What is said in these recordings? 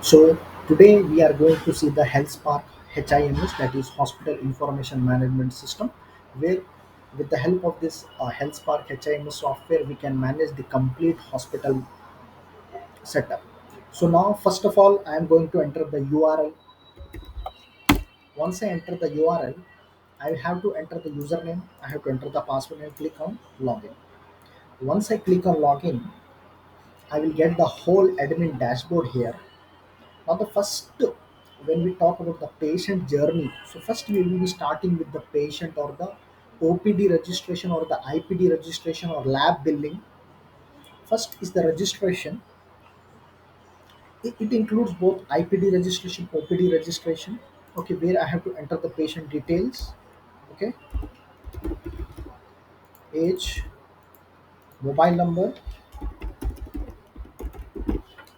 So today we are going to see the HealthSpark HIMS, that is Hospital Information Management System, where with the help of this HealthSpark HIMS software we can manage the complete hospital setup. So now first of all I am going to enter the URL. Once I enter the URL, I have to enter the username, I have to enter the password and click on login. Once I click on login, I will get the whole admin dashboard here. Now, the first, when we talk about the patient journey, so first we will be starting with the patient or the OPD registration or the IPD registration or lab billing. First is the registration. It includes both IPD registration, OPD registration. Okay, where I have to enter the patient details. Okay, age, mobile number,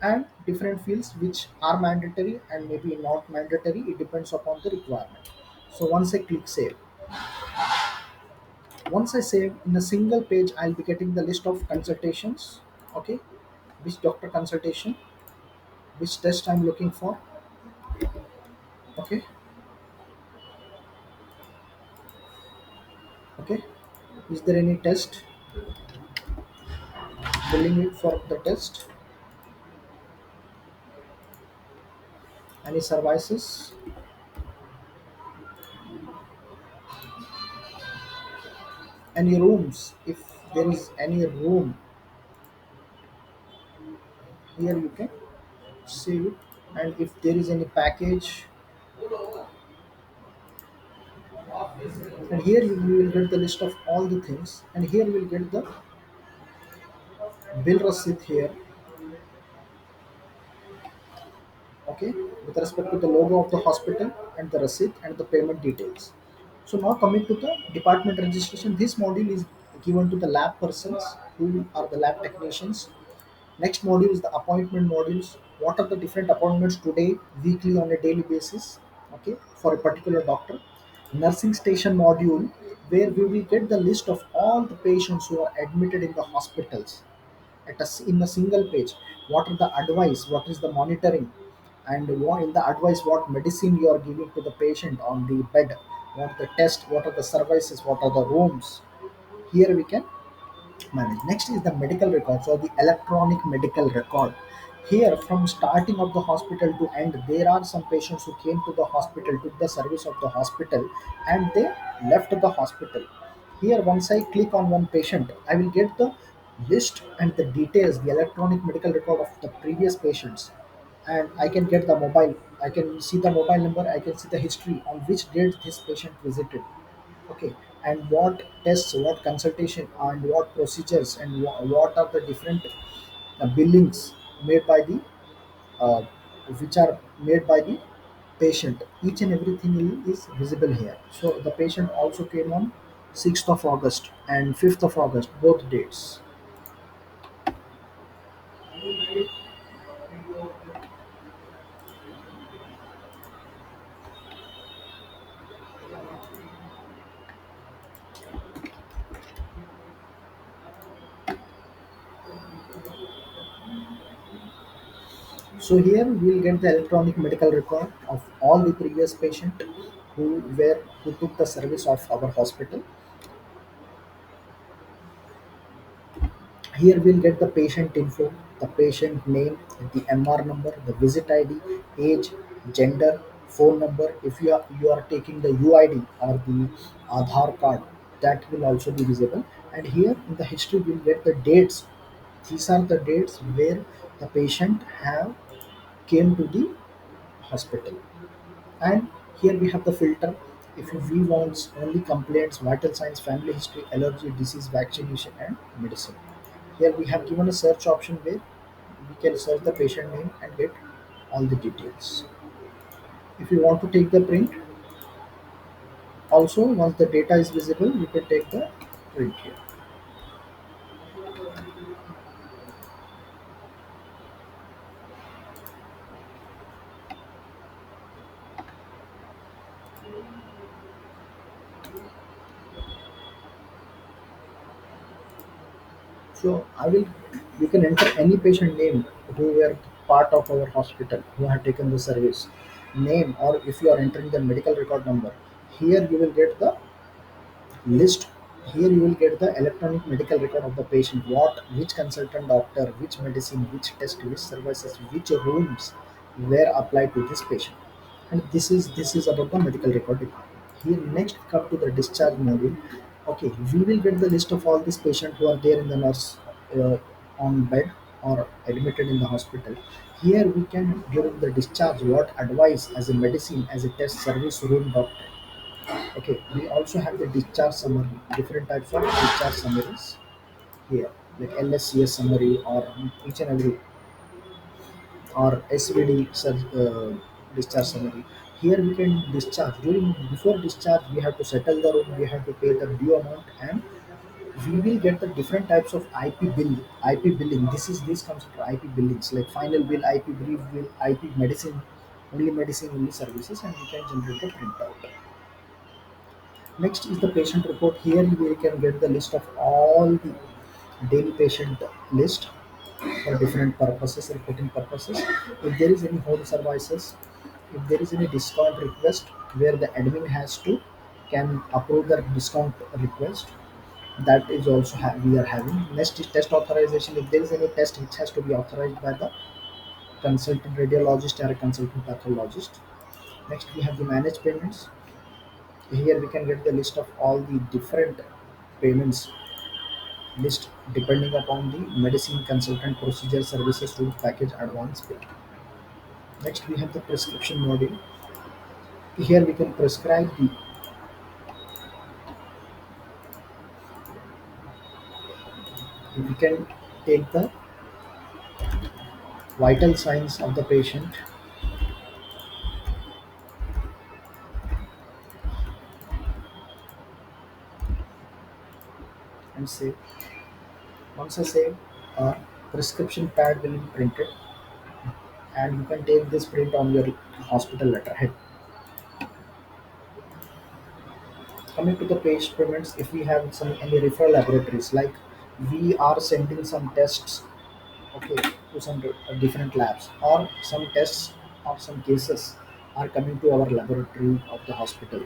and different fields which are mandatory and maybe not mandatory. It depends upon the requirement. So once I click save, once I save, in a single page I'll be getting the list of consultations. Okay, which doctor consultation, which test I'm looking for. Okay, okay, is there any test, billing it for the test, any services, any rooms, if there is any room, here you can save it. And if there is any package, and here you will get the list of all the things, and here you will get the bill receipt here. Okay, with respect to the logo of the hospital and the receipt and the payment details. So now coming to the department registration, this module is given to the lab persons who are the lab technicians. Next module is the appointment modules. What are the different appointments today, weekly, on a daily basis, okay, for a particular doctor. Nursing station module, where we will get the list of all the patients who are admitted in the hospitals in a single page. What are the advice, what is the monitoring, and what in the advice, what medicine you are giving to the patient on the bed, what the test, what are the services, what are the rooms. Here we can manage. Next is the medical records or the electronic medical record. Here, from starting of the hospital to end, there are some patients who came to the hospital, took the service of the hospital, and they left the hospital. Here, once I click on one patient, I will get the list and the details, the electronic medical record of the previous patients, and I can get the mobile. I can see the mobile number. I can see the history on which date this patient visited. Okay, and what tests, what consultation, and what procedures, and what are the different billings made by the uh, which are made by the patient. Each and everything is visible here. So the patient also came on 6th of August and 5th of August, both dates. So here we will get the electronic medical record of all the previous patient who took the service of our hospital. Here we'll get the patient info, the patient name, the MR number, the visit ID, age, gender, phone number. If you are taking the UID or the Aadhaar card, that will also be visible. And here in the history we'll get the dates. These are the dates where the patient have came to the hospital. And here we have the filter. If we want only complaints, vital signs, family history, allergy, disease, vaccination, and medicine. Here we have given a search option where we can search the patient name and get all the details. If you want to take the print, also once the data is visible, you can take the print here. So I will, you can enter any patient name who were part of our hospital who have taken the service name, or if you are entering the medical record number, here you will get the list. Here you will get the electronic medical record of the patient, what, which consultant doctor, which medicine, which test, which services, which rooms were applied to this patient. And this is about the medical record department. Here next come to the discharge module. Okay, we will get the list of all these patients who are there in the nurse uh, on bed or admitted in the hospital. Here we can during the discharge what advice as a medicine, as a test service room doctor. Okay, we also have the discharge summary, different types of discharge summaries here, like LSCS summary or each and every, or SVD discharge summary. Here we can discharge. During before discharge, we have to settle the room, we have to pay the due amount, and we will get the different types of IP bill, IP billing. This comes to IP billings like final bill, IP brief bill, IP medicine, only services, and we can generate the printout. Next is the patient report. Here we can get the list of all the daily patient list for different purposes, reporting purposes. If there is any home services, if there is any discount request where the admin has to can approve the discount request, that is also we are having. Next is test authorization. If there is any test, it has to be authorized by the consultant radiologist or a consultant pathologist. Next we have the managed payments. Here we can get the list of all the different payments list depending upon the medicine, consultant, procedure, services, room, package, advance pay. Next we have the prescription module. Here we can prescribe the, we can take the vital signs of the patient and say, once I say, a prescription pad will be printed, and you can take this print on your hospital letterhead. Coming to the page payments, if we have some any referral laboratories, like we are sending some tests, okay, to some different labs, or some tests or some cases are coming to our laboratory of the hospital.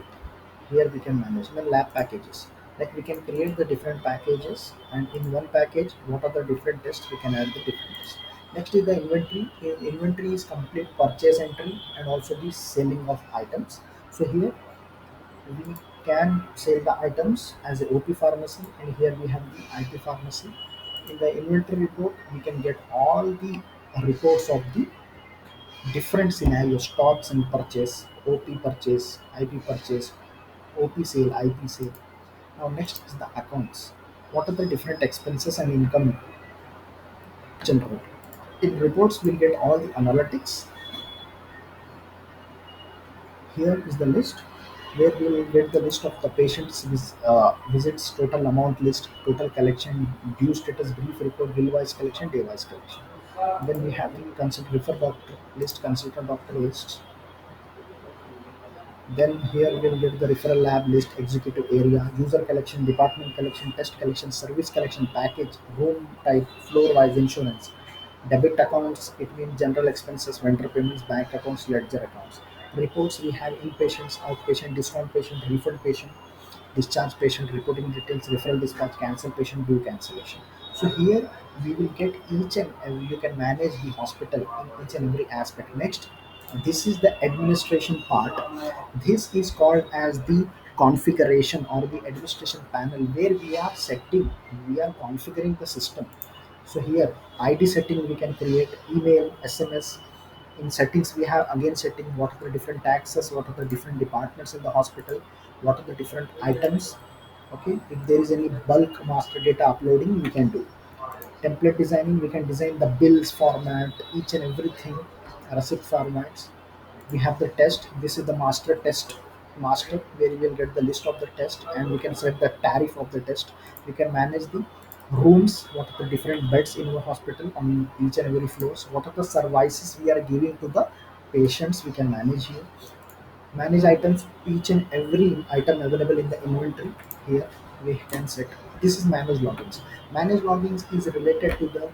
Here we can manage the lab packages. Like we can create the different packages, and in one package, what are the different tests, we can add the different tests. Next is the inventory. Inventory is complete purchase entry and also the selling of items. So here we can sell the items as a OP pharmacy, and here we have the IP pharmacy. In the inventory report, we can get all the reports of the different scenarios, stocks and purchase, OP purchase, IP purchase, OP sale, IP sale. Now next is the accounts. What are the different expenses and income generated? In reports, we'll get all the analytics. Here is the list where we will get the list of the patient's visits, total amount list, total collection, due status, brief report, bill-wise collection, day-wise collection. Then we have the refer doctor list, consultant doctor list. Then here we'll get the referral lab list, executive area, user collection, department collection, test collection, service collection, package, room type, floor-wise insurance. Debit accounts, it means general expenses, vendor payments, bank accounts, ledger accounts. Reports, we have inpatients, outpatient, discount patient, refund patient, discharge patient, reporting details, referral dispatch, cancel patient, due cancellation. So here we will get each and every, you can manage the hospital in each and every aspect. Next, this is the administration part. This is called as the configuration or the administration panel, where we are configuring the system. So here ID setting we can create, email, SMS. In settings we have again setting what are the different taxes, what are the different departments in the hospital, what are the different items. Okay, if there is any bulk master data uploading, we can do. Template designing, we can design the bills format, each and everything, receipt formats. We have the test. This is the master test master, where you will get the list of the test, and we can set the tariff of the test. We can manage the rooms, what are the different beds in our hospital on each and every floors, what are the services we are giving to the patients, we can manage here. Manage items, each and every item available in the inventory. Here we can set. This is manage logins. Manage logins is related to the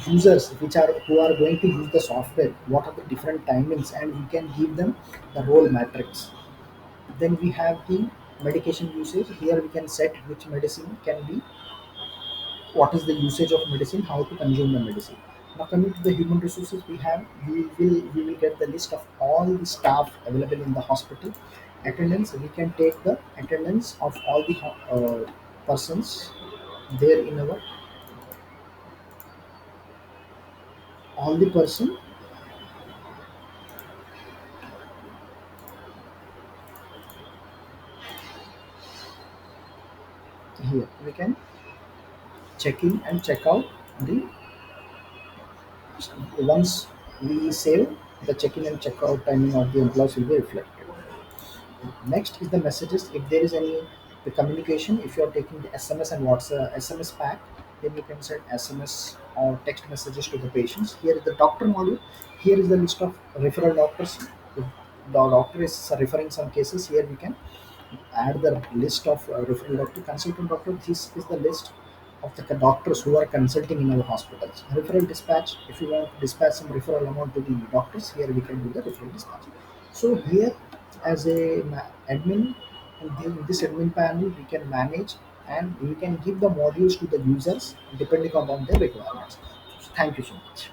users who are going to use the software, what are the different timings, and we can give them the role matrix. Then we have the medication usage. Here we can set which medicine can be, what is the usage of medicine, how to consume the medicine. Now coming to the human resources, we will get the list of all the staff available in the hospital. Attendance, we can take the attendance of all the persons there in our, all the person here. We can check in and check out the, once we save, the check-in and check-out timing of the employees will be reflected. Next is the messages. If there is any the communication, if you are taking the SMS and WhatsApp SMS pack, then you can send SMS or text messages to the patients. Here is the doctor module. Here is the list of referral doctors. If the doctor is referring some cases, here we can add the list of referral doctor, consultant doctor. This is the list of the doctors who are consulting in our hospitals. Referral dispatch, if you want to dispatch some referral amount to the doctors, here we can do the referral dispatch. So here, as a admin, in this admin panel, we can manage and we can give the modules to the users depending upon their requirements. Thank you so much.